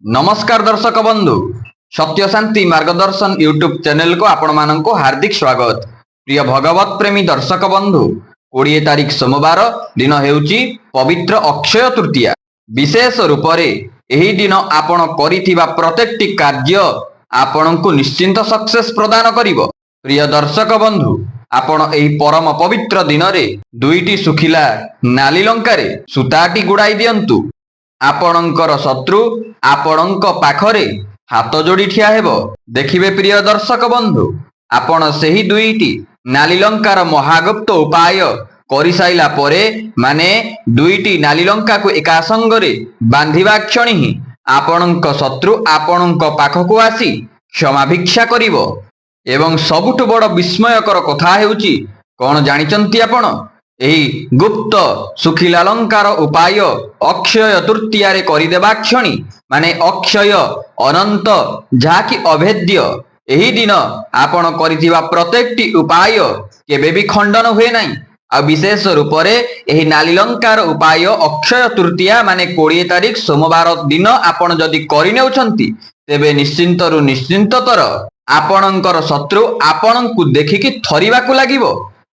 नमस्कार दर्शक बंधु सत्य शांति मार्गदर्शन यूट्यूब चैनल को आपण मानक हार्दिक स्वागत। प्रिय भगवत प्रेमी दर्शक बंधु 20 तारीख सोमवार दिन हेउची पवित्र अक्षय तृतीया। विशेष रूप से यही दिन आपण करिथिबा प्रत्येकटी कार्य आपणको निश्चिंत सक्सेस प्रदान करिवो। प्रिय दर्शक बंधु आपण एही परम पवित्र दिन रे दुईटी सुखिला नाली लंकारे सुताटी गुड़ाई दियंतु। आपणकर शत्रु आपणक पाखरे हाथ जोड़ी ठिया हेबो। देखिबे प्रिय दर्शक बंधु आपण सेही दुईटी नाली लंकार महागुप्त उपाय करि साइला परे माने दुईटी नाली लंका को एका संगरे बांधिबा क्षणी ही आपणक शत्रु आपणक पाखको आसी क्षमा भिक्षा करिवो। एवं सबुठु बड़ विस्मयकर कथा हेउची कोन जानिचंती आपण एही गुप्त सुखिला अलंकार उपाय अक्षय तृतीया रे करिदेबा क्षणी माने अक्षय अनंत जाकी अभेद्य एही दिन आपण करिथिबा प्रत्येकटी उपाय केबे भी खंडन हुए नाही। आ विशेष रूप रे एही नालीलंकार उपाय अक्षय तृतीया माने 20 तारीख सोमवार दिन आपण जदि करि नेउछंती तेबे निश्चिंतरु निश्चिंततर आपणकर शत्रु आपणଙ୍କୁ देखिकी थरिबाकू लागिवो।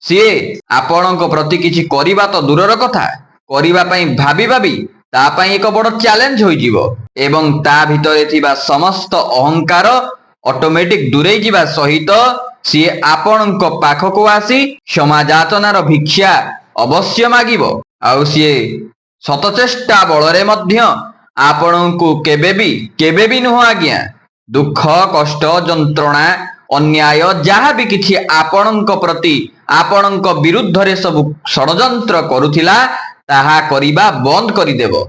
सीए आपणଙ୍କ प्रति किछि करिबा तो दूरर कथा करिबा पई भाबी भाबी ता पई एक बड़ चैलेंज होई जीवो एवं ता भितरे थिबा समस्त अहंकार ऑटोमेटिक दूरेई जीवा सहित सीए आपणଙ୍କ पाखको आसी क्षमा याचनार भिक्षा अवश्य मागिबो। आउ सीए सतचेष्टा बलरे मध्य आपणଙ୍କୁ केबे भी नुह आज्ञा दुख कष्ट जंत्रणा अन्याय जहाँ भी किछि आपणଙ୍କ प्रति आपणଙ୍କ विरुद्ध रे सब षडयंत्र करुथिला ताहा करिबा बंद करिदेबो।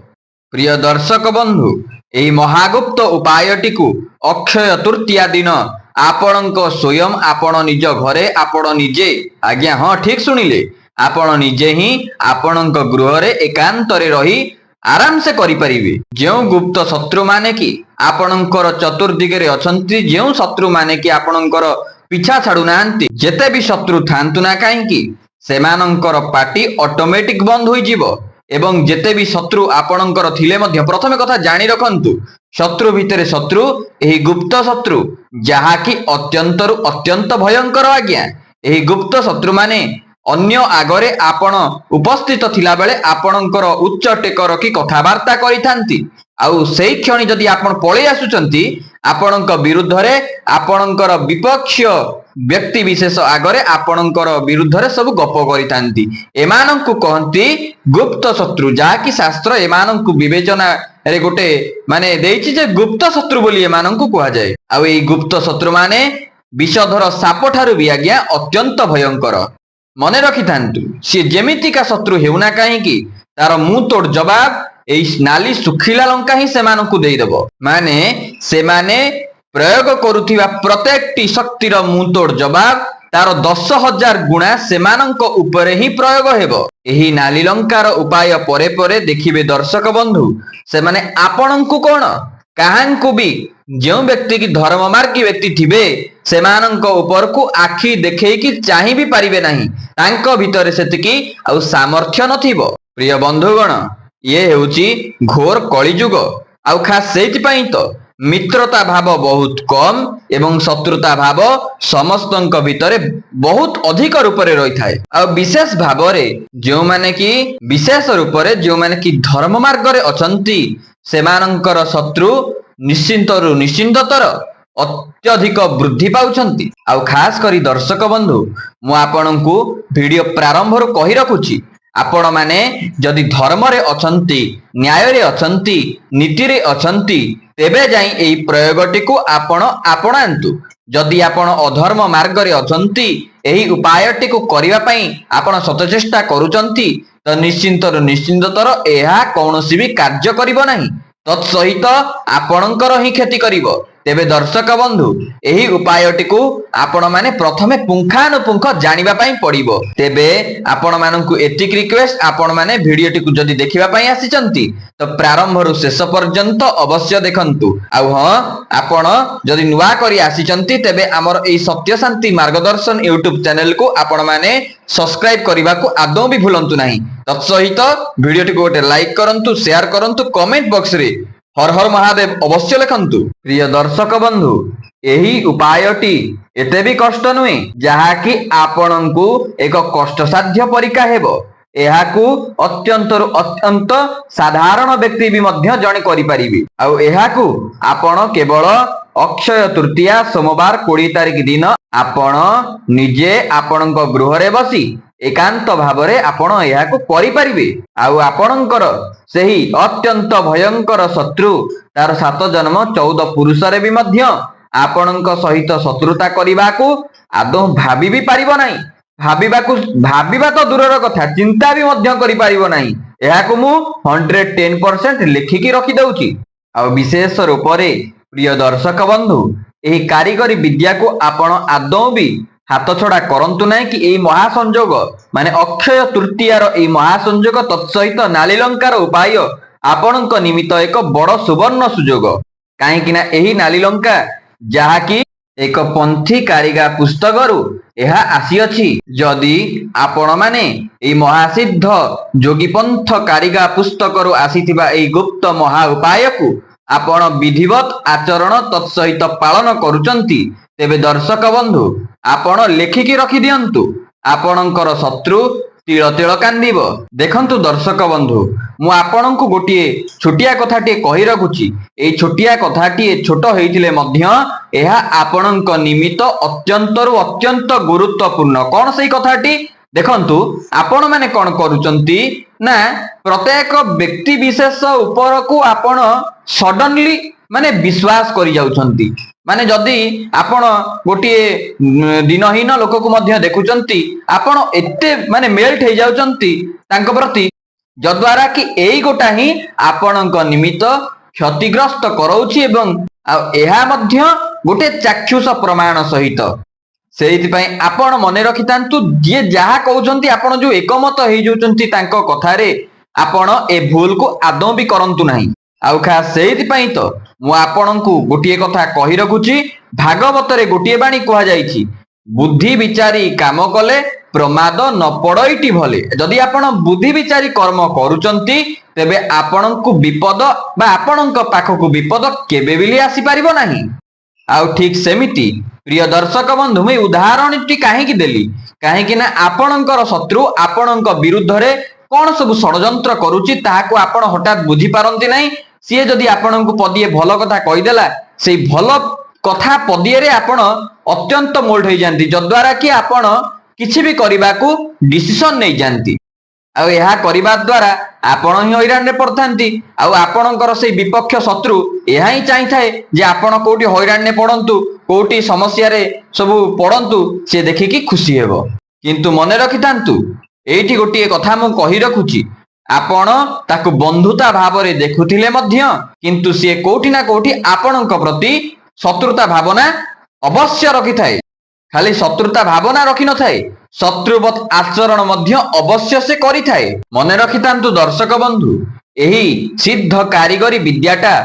प्रिय दर्शक बंधु एही महागुप्त उपायटी को अक्षय तृतीया दिन आपणଙ୍କ स्वयं आपण निज घरे आपण निजे आज्ञा हाँ ठीक सुनिले आपण निजे ही आपणଙ୍କ गृह रे एकांत रे रही आराम से करि परिबे। जेउ गुप्त शत्रु माने कि आपणଙ୍କର चतुर्दिगे रे अछंती जेउ शत्रु माने कि आपणଙ୍କର पिछा छाड़ू नांती जेते भी शत्रु थांतु ना काहेकि सेमानंकर पार्टी ऑटोमेटिक बंद होई जीवो। एवं जेते भी शत्रु आपणଙ୍କର थिले मध्य प्रथम कथा जानि रखंतु शत्रु भितरे शत्रु एही गुप्त शत्रु जहा कि अत्यंत भयंकर आज्ञा। एही गुप्त शत्रु माने अन्य आगरे आपण उपस्थित थिला बेले आपणଙ୍କର उच्च टेक रखी कथावार्ता करिथांती आउ सेही क्षणी जदि आपण पळै आसुचंती आपणଙ୍କ विरुद्ध रे आपणଙ୍କର विपक्ष व्यक्ति विशेष आगरे आपणଙ୍କର विरुद्ध रे सब गप करिथांती। एमानंकु कहंती गुप्त शत्रु जा कि शास्त्र एमानंकु विवेचना रे गोटे माने देइछि जे गुप्त शत्रु बोली एमानंकु कहा जाय। आउ एई गुप्त शत्रु माने विषधर साप ठारू भी आज्ञा अत्यंत भयंकर। मने रखि थांतु सी जेमिति का शत्रु हेउना काहेकि तार मुंह तोड़ जवाब एई नाली सुखिला लंका ही सेमानंकु देई देबो। माने सेमाने प्रयोग करुथिबा प्रत्येकटी शक्तिर मुंह तोड़ जवाब तार 10,000 गुणा सेमानंक उपरे ही प्रयोग हेबो। एही नाली लंकार उपाय परे परे देखिबे दर्शक बंधु सेमाने आपणंकु कोन काहांकु भी जो व्यक्ति की धर्म मार्गी व्यक्ति थिबे सेमानंक ऊपर को आखि देखै कि चाहि भी पारिबे नाही तांको भितरे सेतिकी आउ सामर्थ्य नथिबो। प्रिय बंधुगण ये हेउची घोर कलिजुग आउ खास सेति पई तो मित्रता भाव बहुत कम एवं शत्रुता भाव समस्तंक भितरे बहुत अधिक रूप रे रही थाए। आ विशेष भाव रे जो माने कि विशेष रूप रे जो माने कि धर्म मार्ग रे अछंती सेमानंकर शत्रु निश्चिंतरु निश्चिंततर अत्यधिक वृद्धि पाउछंती। आउ खास करी दर्शक बंधु मु आपनकु वीडियो प्रारंभ रु कहि रखुची आपण माने जदि धर्म रे अछंती न्याय रे अछंती नीति रे अछंती तेबे जाई एई प्रयोगटी को आपण आपणांतु। जदि आपण अधर्म मार्ग रे अछंती एही उपायटी को करिवा पई आपण सतचेष्टा करूचंती तो निश्चिंतर निश्चिंततर एहा कोनोसी भी कार्य करिवो नाही तत्सहित आपणଙ୍କର ही क्षति करिवो। तेबे दर्शक बंधु एही उपायटी को आपण माने प्रथमे पुंखानुपुंख जानिबा पई पड़िबो। तेबे आपण माननकु एतिक रिक्वेस्ट आपण माने वीडियोटी को जदि देखिबा पई आसीचंती तो प्रारंभ रु शेष पर्यंत अवश्य देखंतु। आउ हां आपण जदि नुवा करी आसीचंती तेबे हमर एही सत्य शांति मार्गदर्शन यूट्यूब चैनल को आपण माने सब्सक्राइब करबा को आदौ भी भूलंतु नाही। तत्सहित वीडियोटी को गोटे लाइक करंतु शेयर करंतु कमेंट बॉक्स रे हर हर महादेव अवश्य लिखंतु। प्रिय दर्शक बंधु, यही उपायटी एते भी कष्ट नुहे जहाँकि आपणଙ୍କୁ एक कष्टसाध्य परीक्षा हेबो। एहाकू अत्यंतरु अत्यंत साधारण व्यक्ति भी मध्य जणे करि परिबे। आउ एहाकू आपण केवल अक्षय तृतीया सोमवार 20 तारिख दिन आपण निजे आपणଙ୍କ गृहरे बसी एकांत भावरे आपण एहाकू करि परिबे। आउ आपणଙ୍କର सेही अत्यंत भयंकर शत्रु तार 7 जन्म 14 पुरुषरे भी मध्य आपणଙ୍କ सहित शत्रुता करिबाकू आदौ भाबी भी पारिबो नाही। भाबिबा तो दूरर कथा, चिंता भी मध्य करि पारिबो नाही। एहाकू मु 110% लिखिकी रखि दउची। आ विशेष रूप रे प्रिय दर्शक बंधु, एही कारीगरी विद्या को आपण आदौ भी हाथ छड़ा करंतु नाही कि एही महासंयोग माने अक्षय तृतीयार एही महासंयोग तत्सहित नालीलंकार उपाय आपणଙ୍କ निमित्त एक बड़ सुवर्ण सुयोग। काहे कि ना एही नालीलंका जहाँकि एक पंथी कारिगा पुस्तकरू यह आसीअछि। जदि आपण माने एही महासिद्ध जोगीपंथ कारिगा पुस्तकरू आसीथिबा एही गुप्त महा उपाय को आपण विधिवत आचरण तत्सहित पालन करूचंती, तेबे दर्शक बंधु आपण लेखिकी रखि दियंतु। आपणଙ୍କର शत्रु तिल तिल कांदिब। देखंतु दर्शक बंधु, मु आपणଙ୍କୁ गोटिए छोटिया कथाटी कहि रखुची। एई छोटिया कथाटी छोट हेइथिले मध्य एहा आपणଙ୍କ निमित्त अत्यंतरु अत्यंत गुरुत्वपूर्ण। कोन सेई कथाटी देखंतु, आपण माने कोन करूचंती ना प्रत्येक व्यक्ति विशेष ऊपर को आपण सडनली माने विश्वास करि जाउछंती। माने जदि आपण गोटिए दिनहीन लोक को मध्य देखुचंती, आपण एते माने मेल्ट हे जाउचंती तांको प्रति, जद्वारा कि एई गोटा ही आपणଙ୍କ निमित्त क्षतिग्रस्त करौछि एवं एहा मध्य गोटे चाक्षुष प्रमाण सहित। सेइथिपई आपण मने रखितांतु, जे जहा कहउचंती आपण जो एकमत हे जाउचंती तांको कथारे आपण ए भूल को आदौ भी करंतु नाही। आउ खा सेइथिपई तो मु आपणଙ୍କୁ गोटिए कथा कहि रखुची। भागवत रे गोटिए बाणी कहा जाईछि, बुद्धि विचारी काम कले प्रमाद न पड़ईटी भले। जदि आपण बुद्धि विचारी कर्म करूचंती तेबे आपणଙ୍କୁ विपद बा आपणଙ୍କ पाखକୁ विपद केबे बिली आसी परिबो नाही। आउ ठीक सेमिति प्रिय दर्शक बंधु, मैं उदाहरणटी काहेकि देली, काहेकि ना आपणଙ୍କର शत्रु आपणଙ୍କ विरुद्ध रे कोन सब षडयंत्र करूची ताहाको आपण हठात बुझी पारंती नाही। सीए जदि आपणଙ୍କୁ पदिए भल कथा कहि देला, सेई भल कथा पदिए रे आपण अत्यंत मोल्ड हो जाती, जद्वारा कि आपण किछि भी करिबाकू डिसिजन नै जानती। आ यह करिबा द्वारा आपण ही हैरान रे पड़थांती। आ आपणकर सेई विपक्ष शत्रु यह ही चाहि थाए जे आपण कोठी हैरान ने पड़ंतु, कोठी समस्या रे सब पड़ंतु, से देखिकी खुशी हेबो। किंतु मने रखिथांतु, एठी गोटिए कथा मु कहि रखुची, आपण ताकू बंधुता भाव रे देखुथिले मध्य किंतु से कोठी ना कोठी आपणଙ୍କ प्रति शत्रुता भावना अवश्य रखि थाए। खाली शत्रुता भावना रखि न थाए, शत्रुवत आचरण मध्य अवश्य से करि थाए। मने रखितांतु दर्शक बंधु, एही सिद्ध कारीगरी विद्याटा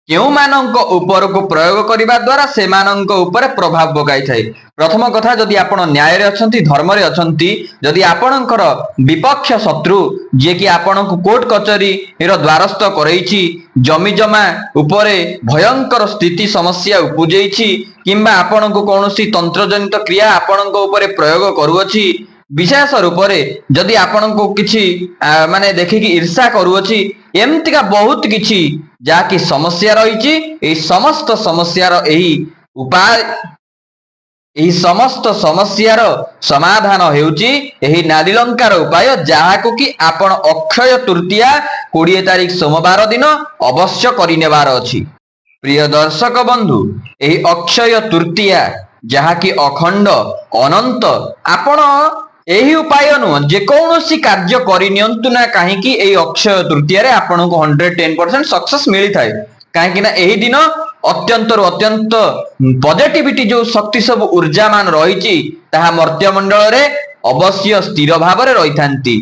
केउ मानक ऊपर को प्रयोग करिबा द्वारा से मानक ऊपर प्रभाव पकाई थाए। प्रथम कथा, जदि आपण न्याय रे अछंती, धर्म रे अछंती, जदि आपणकर विपक्ष शत्रु जे कि आपणक कोर्ट कचेरी रो द्वारस्थ करैछि, जमी जमा ऊपर भयंकर स्थिति समस्या उपजेछि, किंबा आपणक कोनोसी तंत्रजनित क्रिया आपणक ऊपर प्रयोग करूअछि, विशेष रूप रे जदि आपणक किछि माने देखिकि ईर्षा करूअछि, एमतिका बहुत किछि जाकि समस्या रही। एही समस्त समस्यार एही उपाय, एही समस्त समस्यार समाधान हेउची एही नालीलंकार उपाय, जाहाकु कि आपण अक्षय तृतीया 20 तारिख सोमवार दिन अवश्य करिनेबार अछि। प्रिय दर्शक बंधु, एही अक्षय तृतीया जहाँकि अखंड अनंत, आपण एही उपाय नु जे कौनसी कार्य करिनियंतु ना काहेकि एही अक्षय तृतीया रे आपनको 110% सक्सेस मिली थाए। काहेकि ना एही दिन अत्यंत अत्यंत पॉजिटिविटी जो शक्ति सब ऊर्जामान रहिछि ताहा मर्त्यमंडल रे अवश्य स्थिर भाव रे रहिथांती।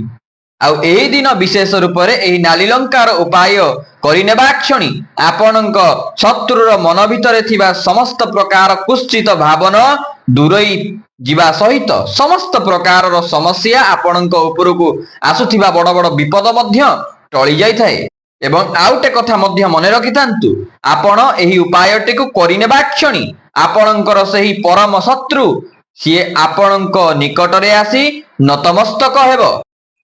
आउ एही दिन विशेष रूप रे एही नालीलंकार उपाय करिनेबा क्षणी आपणक शत्रुर मन भितरे थिबा समस्त प्रकार कुश्चित भावना दूरई जीवा सहित समस्त प्रकार समस्या आपणक उपरकू आसुथिबा बड़ बड़ विपद मध्य टळी जाय थाए। ଏବଂ ଆଉ ଗୋଟେ କଥା ମଧ୍ୟ ମନେ ରଖିଥାନ୍ତୁ, ଆପଣ ଏହି ଉପାୟଟିକୁ କରିନେବା କ୍ଷଣି ଆପଣଙ୍କର ସେହି ପରମ ଶତ୍ରୁ ସିଏ ଆପଣଙ୍କ ନିକଟରେ ଆସି ନତମସ୍ତକ ହେବ।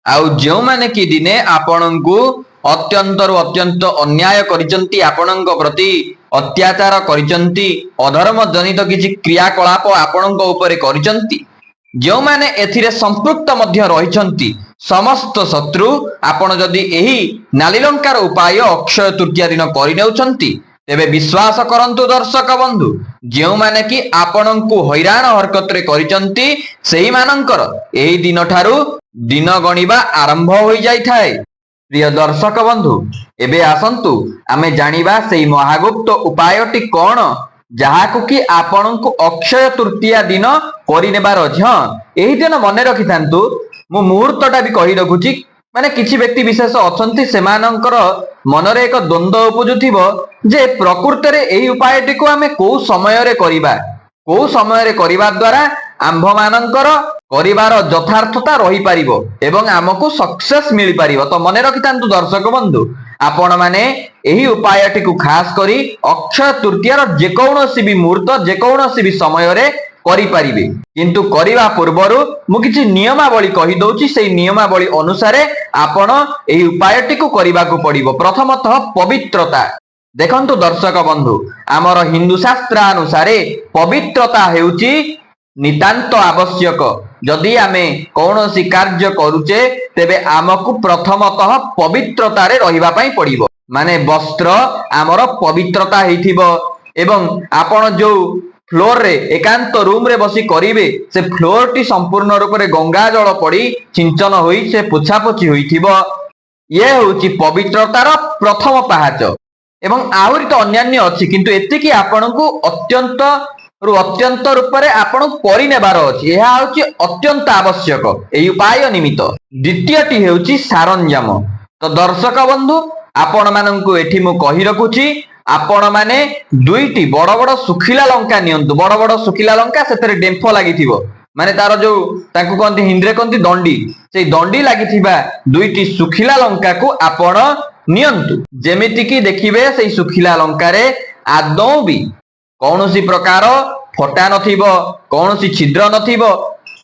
ଆଉ ଯେଉଁମାନେ କି ଦିନେ ଆପଣଙ୍କୁ ଅତ୍ୟନ୍ତରୁ ଅତ୍ୟନ୍ତ ଅନ୍ୟାୟ କରିଛନ୍ତି, ଆପଣଙ୍କ ପ୍ରତି ଅତ୍ୟାଚାର କରିଛନ୍ତି, ଅଧର୍ମ ଜନିତ କିଛି କ୍ରିୟାକଳାପ ଆପଣଙ୍କ ଉପରେ କରିଛନ୍ତି, ଯେଉଁମାନେ ଏଥିରେ ସମ୍ପୃକ୍ତ ମଧ୍ୟ ରହିଛନ୍ତି, ସମସ୍ତ ଶତ୍ରୁ ଆପଣ ଯଦି ଏହି ନାଲି ଲଙ୍କାର ଉପାୟ ଅକ୍ଷୟ ତୃତୀୟା ଦିନ କରିନେଉଛନ୍ତି, ତେବେ ବିଶ୍ୱାସ କରନ୍ତୁ ଦର୍ଶକ ବନ୍ଧୁ, ଯେଉଁମାନେ କି ଆପଣଙ୍କୁ ହଇରାଣ ହରକତରେ କରିଛନ୍ତି ସେହିମାନଙ୍କର ଏହି ଦିନଠାରୁ ଦିନ ଗଣିବା ଆରମ୍ଭ ହୋଇଯାଇଥାଏ। ପ୍ରିୟ ଦର୍ଶକ ବନ୍ଧୁ, ଏବେ ଆସନ୍ତୁ ଆମେ ଜାଣିବା ସେହି ମହାଗୁପ୍ତ ଉପାୟଟି କଣ, ଯାହାକୁ କି ଆପଣଙ୍କୁ ଅକ୍ଷୟ ତୃତୀୟା ଦିନ କରିନେବାର ଅଛି। ହଁ, ଏହି ଦିନ ମନେ ରଖିଥାନ୍ତୁ, ମୁଁ ମୁହୂର୍ତ୍ତଟା ବି କହି ରଖୁଛି, ମାନେ କିଛି ବ୍ୟକ୍ତି ବିଶେଷ ଅଛନ୍ତି ସେମାନଙ୍କର ମନରେ ଏକ ଦ୍ୱନ୍ଦ୍ୱ ଉପୁଜୁଥିବ ଯେ ପ୍ରକୃତରେ ଏହି ଉପାୟଟିକୁ ଆମେ କୋଉ ସମୟରେ କରିବା, କୋଉ ସମୟରେ କରିବା ଦ୍ୱାରା ଆମ୍ଭମାନଙ୍କର କରିବାର ଯଥାର୍ଥତା ରହିପାରିବ ଏବଂ ଆମକୁ ସକ୍ସେସ୍ ମିଳିପାରିବ। ତ ମନେ ରଖିଥାନ୍ତୁ ଦର୍ଶକ ବନ୍ଧୁ, ଆପଣମାନେ ଏହି ଉପାୟଟିକୁ ଖାସ କରି ଅକ୍ଷୟ ତୃତୀୟାର ଯେକୌଣସି ବି ମୁହୂର୍ତ୍ତ, ଯେକୌଣସି ବି ସମୟରେ କରିପାରିବେ। କିନ୍ତୁ କରିବା ପୂର୍ବରୁ ମୁଁ କିଛି ନିୟମାବଳୀ କହିଦଉଛି, ସେଇ ନିୟମାବଳୀ ଅନୁସାରେ ଆପଣ ଏହି ଉପାୟଟିକୁ କରିବାକୁ ପଡ଼ିବ। ପ୍ରଥମତଃ ପବିତ୍ରତା। ଦେଖନ୍ତୁ ଦର୍ଶକ ବନ୍ଧୁ, ଆମର ହିନ୍ଦୁ ଶାସ୍ତ୍ରାନୁସାରେ ପବିତ୍ରତା ହେଉଛି ନିତାନ୍ତ ଆବଶ୍ୟକ। ଯଦି ଆମେ କୌଣସି କାର୍ଯ୍ୟ କରୁଛେ ତେବେ ଆମକୁ ପ୍ରଥମତଃ ପବିତ୍ରତାରେ ରହିବା ପାଇଁ ପଡ଼ିବ। ମାନେ ବସ୍ତ୍ର ଆମର ପବିତ୍ରତା ହେଇଥିବ ଏବଂ ଆପଣ ଯୋଉ ଫ୍ଲୋରରେ ଏକାନ୍ତ ରୁମରେ ବସି କରିବେ ସେ ଫ୍ଲୋରଟି ସମ୍ପୂର୍ଣ୍ଣ ରୂପରେ ଗଙ୍ଗା ଜଳ ପଡ଼ି ସିଞ୍ଚନ ହୋଇ ସେ ପୋଛାପୋଛି ହୋଇଥିବ। ଇଏ ହେଉଛି ପବିତ୍ରତାର ପ୍ରଥମ ପାହାଚ। ଏବଂ ଆହୁରି ତ ଅନ୍ୟାନ୍ୟ ଅଛି, କିନ୍ତୁ ଏତିକି ଆପଣଙ୍କୁ ଅତ୍ୟନ୍ତ ରୂପରେ ଆପଣଙ୍କୁ କରିନେବାର ଅଛି। ଏହା ହେଉଛି ଅତ୍ୟନ୍ତ ଆବଶ୍ୟକ ଏହି ଉପାୟ ନିମିତ୍ତ। ଦ୍ୱିତୀୟଟି ହେଉଛି ସରଞ୍ଜାମ। ତ ଦର୍ଶକ ବନ୍ଧୁ, ଆପଣମାନଙ୍କୁ ଏଠି ମୁଁ କହି ରଖୁଛି, ଆପଣମାନେ ଦୁଇଟି ବଡ଼ ବଡ଼ ଶୁଖିଲା ଲଙ୍କା ନିଅନ୍ତୁ। ବଡ଼ ବଡ଼ ଶୁଖିଲା ଲଙ୍କା, ସେଥିରେ ଡେମ୍ଫ ଲାଗିଥିବ, ମାନେ ତାର ଯୋଉ ତାକୁ କହନ୍ତି ହିନ୍ଦୀରେ କହନ୍ତି ଦଣ୍ଡି, ସେଇ ଦଣ୍ଡି ଲାଗିଥିବା ଦୁଇଟି ଶୁଖିଲା ଲଙ୍କାକୁ ଆପଣ ନିଅନ୍ତୁ। ଯେମିତିକି ଦେଖିବେ ସେଇ ଶୁଖିଲା ଲଙ୍କାରେ ଆଦୌ ବି କୌଣସି ପ୍ରକାର ଫଟା ନଥିବ, କୌଣସି ଛିଦ୍ର ନଥିବ।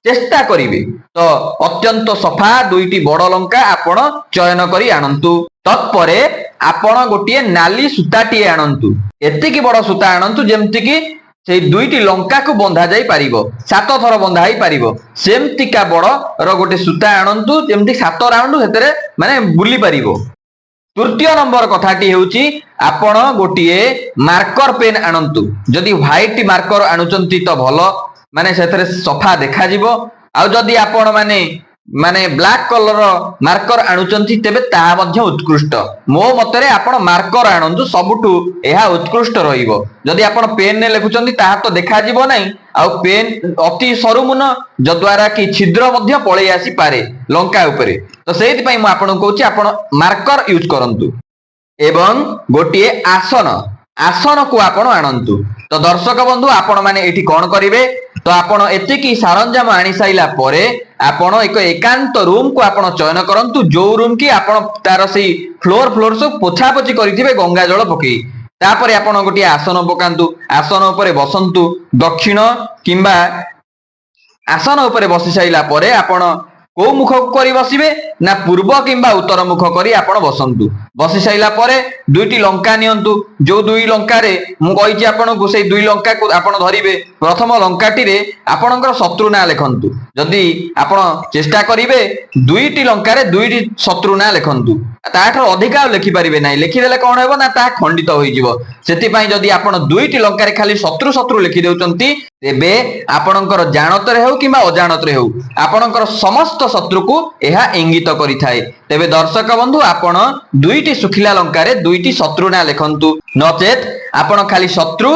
ଚେଷ୍ଟା କରିବେ ତ ଅତ୍ୟନ୍ତ ସଫା ଦୁଇଟି ବଡ଼ ଲଙ୍କା ଆପଣ ଚୟନ କରି ଆଣନ୍ତୁ। ତତ୍ପରେ ଆପଣ ଗୋଟିଏ ନାଲି ସୂତାଟିଏ ଆଣନ୍ତୁ। ଏତିକି ବଡ଼ ସୂତା ଆଣନ୍ତୁ ଯେମିତିକି ସେଇ ଦୁଇଟି ଲଙ୍କାକୁ ବନ୍ଧା ଯାଇ ପାରିବ, 7 ଥର ବନ୍ଧା ହେଇପାରିବ। ସେମିତିକା ବଡ଼ର ଗୋଟେ ସୂତା ଆଣନ୍ତୁ, ଯେମିତି 7 ରାଉଣ୍ଡ ସେଥିରେ ମାନେ ବୁଲି ପାରିବ। ତୃତୀୟ ନମ୍ବର କଥାଟି ହେଉଛି ଆପଣ ଗୋଟିଏ ମାର୍କର ପେନ୍ ଆଣନ୍ତୁ। ଯଦି ହ୍ୱାଇଟ୍ ମାର୍କର ଆଣୁଛନ୍ତି ତ ଭଲ, ମାନେ ସେଥିରେ ସଫା ଦେଖାଯିବ। ଆଉ ଯଦି ଆପଣ ମାନେ ବ୍ଲାକ୍ କଲର ମାର୍କର ଆଣୁଛନ୍ତି ତେବେ ତାହା ମଧ୍ୟ ଉତ୍କୃଷ୍ଟ। ମୋ ମତରେ ଆପଣ ମାର୍କର ଆଣନ୍ତୁ, ସବୁଠୁ ଏହା ଉତ୍କୃଷ୍ଟ ରହିବ। ଯଦି ଆପଣ ପେନ୍ରେ ଲେଖୁଛନ୍ତି ତାହା ତ ଦେଖାଯିବ ନାହିଁ, ଆଉ ପେନ୍ ଅତି ସରୁ ମୁନ, ଯଦ୍ୱାରା କି ଛିଦ୍ର ମଧ୍ୟ ପଳେଇ ଆସିପାରେ ଲଙ୍କା ଉପରେ। ତ ସେଇଥିପାଇଁ ମୁଁ ଆପଣଙ୍କୁ କହୁଛି ଆପଣ ମାର୍କର ୟୁଜ କରନ୍ତୁ। ଏବଂ ଗୋଟିଏ ଆସନକୁ ଆପଣ ଆଣନ୍ତୁ। ତ ଦର୍ଶକ ବନ୍ଧୁ, ଆପଣ ମାନେ ଏଠି କଣ କରିବେ, ତ ଆପଣ ଏତିକି ସରଞ୍ଜାମ ଆଣି ସାରିଲା ପରେ ଆପଣ ଏକ ଏକାନ୍ତ ରୁମକୁ ଆପଣ ଚୟନ କରନ୍ତୁ, ଯୋଉ ରୁମ କି ଆପଣ ତାର ସେଇ ଫ୍ଲୋର ସବୁ ପୋଛାପୋଛି କରିଥିବେ ଗଙ୍ଗା ଜଳ ପକେଇ। ତାପରେ ଆପଣ ଗୋଟିଏ ଆସନ ପକାନ୍ତୁ, ଆସନ ଉପରେ ବସନ୍ତୁ। ଦକ୍ଷିଣ କିମ୍ବା ଆସନ ଉପରେ ବସି ସାରିଲା ପରେ ଆପଣ କୋଉ ମୁଖକୁ କରି ବସିବେ ନା ପୂର୍ବ କିମ୍ବା ଉତ୍ତର ମୁଖ କରି ଆପଣ ବସନ୍ତୁ। ବସି ସାରିଲା ପରେ ଦୁଇଟି ଲଙ୍କା ନିଅନ୍ତୁ। ଯୋଉ ଦୁଇ ଲଙ୍କାରେ ମୁଁ କହିଛି ଆପଣଙ୍କୁ, ସେଇ ଦୁଇ ଲଙ୍କାକୁ ଆପଣ ଧରିବେ। ପ୍ରଥମ ଲଙ୍କାଟିରେ ଆପଣଙ୍କର ଶତ୍ରୁ ନାଁ ଲେଖନ୍ତୁ। ଯଦି ଆପଣ ଚେଷ୍ଟା କରିବେ ଦୁଇଟି ଲଙ୍କାରେ ଦୁଇଟି ଶତ୍ରୁ ନାଁ ଲେଖନ୍ତୁ, ତାଠାରୁ ଅଧିକା ଆଉ ଲେଖିପାରିବେ ନାହିଁ। ଲେଖିଦେଲେ କଣ ହେବ ନା ତାହା ଖଣ୍ଡିତ ହୋଇଯିବ। ସେଥିପାଇଁ ଯଦି ଆପଣ ଦୁଇଟି ଲଙ୍କାରେ ଖାଲି ଶତ୍ରୁ ଲେଖି ଦେଉଛନ୍ତି, ତେବେ ଆପଣଙ୍କର ଜାଣତରେ ହେଉ କିମ୍ବା ଅଜାଣତରେ ହେଉ ଆପଣଙ୍କର ସମସ୍ତ ଶତ୍ରୁକୁ ଏହା ଇଙ୍ଗିତ କରିଥାଏ। ତେବେ ଦର୍ଶକ ବନ୍ଧୁ, ଆପଣ ଦୁଇଟି ଶୁଖିଲା ଲଙ୍କାରେ ଦୁଇଟି ଶତ୍ରୁ ନାଁ ଲେଖନ୍ତୁ, ନଚେତ ଆପଣ ଖାଲି ଶତ୍ରୁ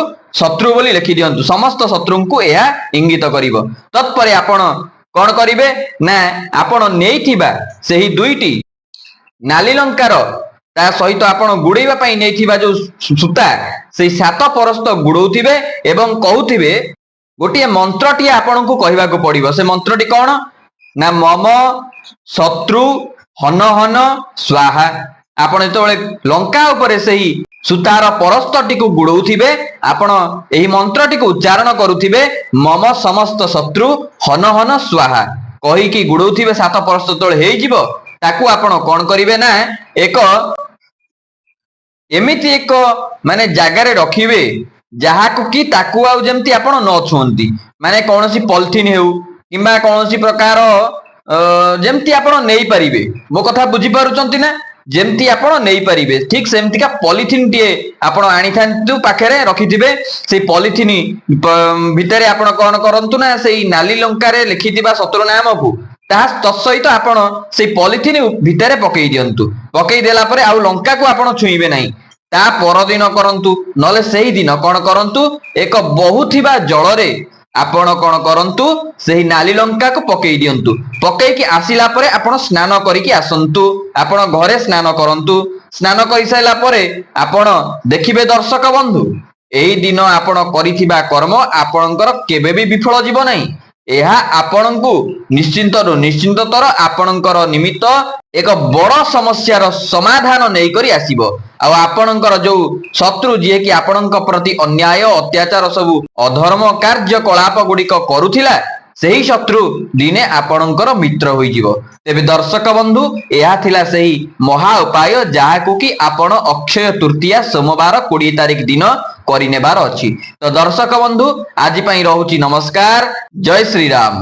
ବୋଲି ଲେଖି ଦିଅନ୍ତୁ। ସମସ୍ତ ଶତ୍ରୁଙ୍କୁ ଏହା ଇଙ୍ଗିତ କରିବ। ତତ୍ପରେ ଆପଣ କଣ କରିବେ ନା ଆପଣ ନେଇଥିବା ସେହି ଦୁଇଟି ନାଲି ଲଙ୍କାର ତା ସହିତ ଆପଣ ଗୁଡେଇବା ପାଇଁ ନେଇଥିବା ଯୋଉ ସୂତା, ସେଇ 7 ପରସ୍ତ ଗୁଡଉଥିବେ ଏବଂ କହୁଥିବେ ଗୋଟିଏ ମନ୍ତ୍ରଟିଏ ଆପଣଙ୍କୁ କହିବାକୁ ପଡିବ। ସେ ମନ୍ତ୍ରଟି କଣ ନା ମମ ଶତ୍ରୁ ହନ ହନ ସ୍ୱାହା। ଆପଣ ଯେତେବେଳେ ଲଙ୍କା ଉପରେ ସେହି ସୂତାର ପରସ୍ତଟିକୁ ଗୁଡ଼ଉଥିବେ, ଆପଣ ଏହି ମନ୍ତ୍ରଟିକୁ ଉଚ୍ଚାରଣ କରୁଥିବେ, ମମ ସମସ୍ତ ଶତ୍ରୁ ହନ ହନ ସ୍ୱାହା କହିକି ଗୁଡ଼ଉଥିବେ। 7 ପରସ୍ତ ଯେତେବେଳେ ହେଇଯିବ, ତାକୁ ଆପଣ କଣ କରିବେ ନା ଏମିତି ଏକ ମାନେ ଜାଗାରେ ରଖିବେ ଯାହାକୁ କି ତାକୁ ଆଉ ଯେମିତି ଆପଣ ନ ଛୁଅନ୍ତି। ମାନେ କୌଣସି ପଲିଥିନ୍ ହେଉ କିମ୍ବା କୌଣସି ପ୍ରକାର ଯେମିତି ଆପଣ ନେଇପାରିବେ। ମୋ କଥା ବୁଝିପାରୁଛନ୍ତି ନା? ଯେମିତି ଆପଣ ନେଇପାରିବେ, ଠିକ ସେମିତିକା ପଲିଥିନ୍ ଟିଏ ଆପଣ ଆଣିଥାନ୍ତୁ, ପାଖରେ ରଖିଥିବେ। ସେଇ ପଲିଥିନ୍ ଭିତରେ ଆପଣ କଣ କରନ୍ତୁ ନା ସେଇ ନାଲି ଲଙ୍କାରେ ଲେଖିଥିବା ଶତ୍ରୁ ନାମକୁ ତାହା ତତ୍ସହିତ ଆପଣ ସେଇ ପଲିଥିନ୍ ଭିତରେ ପକେଇ ଦିଅନ୍ତୁ। ପକେଇ ଦେଲା ପରେ ଆଉ ଲଙ୍କାକୁ ଆପଣ ଛୁଇଁବେ ନାହିଁ। ତା ପରଦିନ କରନ୍ତୁ, ନହେଲେ ସେଇ ଦିନ କଣ କରନ୍ତୁ, ଏକ ବହୁଥିବା ଜଳରେ ଆପଣ କଣ କରନ୍ତୁ, ସେହି ନାଲି ଲଙ୍କାକୁ ପକେଇ ଦିଅନ୍ତୁ। ପକେଇକି ଆସିଲା ପରେ ଆପଣ ସ୍ନାନ କରିକି ଆସନ୍ତୁ। ଆପଣ ଘରେ ସ୍ନାନ କରନ୍ତୁ। ସ୍ନାନ କରିସାରିଲା ପରେ ଆପଣ ଦେଖିବେ ଦର୍ଶକ ବନ୍ଧୁ, ଏଇ ଦିନ ଆପଣ କରିଥିବା କର୍ମ ଆପଣଙ୍କର କେବେ ବି ବିଫଳ ଯିବ ନାହିଁ। ଏହା ଆପଣଙ୍କୁ ନିଶ୍ଚିନ୍ତତର ଆପଣଙ୍କର ନିମିତ୍ତ ଏକ ବଡ଼ ସମସ୍ୟାର ସମାଧାନ ନେଇକରି ଆସିବ। ଆଉ ଆପଣଙ୍କର ଯୋଉ ଶତ୍ରୁ ଯିଏକି ଆପଣଙ୍କ ପ୍ରତି ଅନ୍ୟାୟ ଅତ୍ୟାଚାର ସବୁ ଅଧର୍ମ କାର୍ଯ୍ୟକଳାପ ଗୁଡ଼ିକ କରୁଥିଲା, ସେହି ଶତ୍ରୁ ଦିନେ ଆପଣଙ୍କର ମିତ୍ର ହୋଇଯିବ। ତେବେ ଦର୍ଶକ ବନ୍ଧୁ, ଏହା ଥିଲା ସେହି ମହା ଉପାୟ ଯାହାକୁ କି ଆପଣ ଅକ୍ଷୟ ତୃତୀୟା ସୋମବାର 20 ତାରିଖ ଦିନ କରିନେବାର ଅଛି। ତ ଦର୍ଶକ ବନ୍ଧୁ, ଆଜି ପାଇଁ ରହୁଛି ନମସ୍କାର। ଜୟ ଶ୍ରୀରାମ।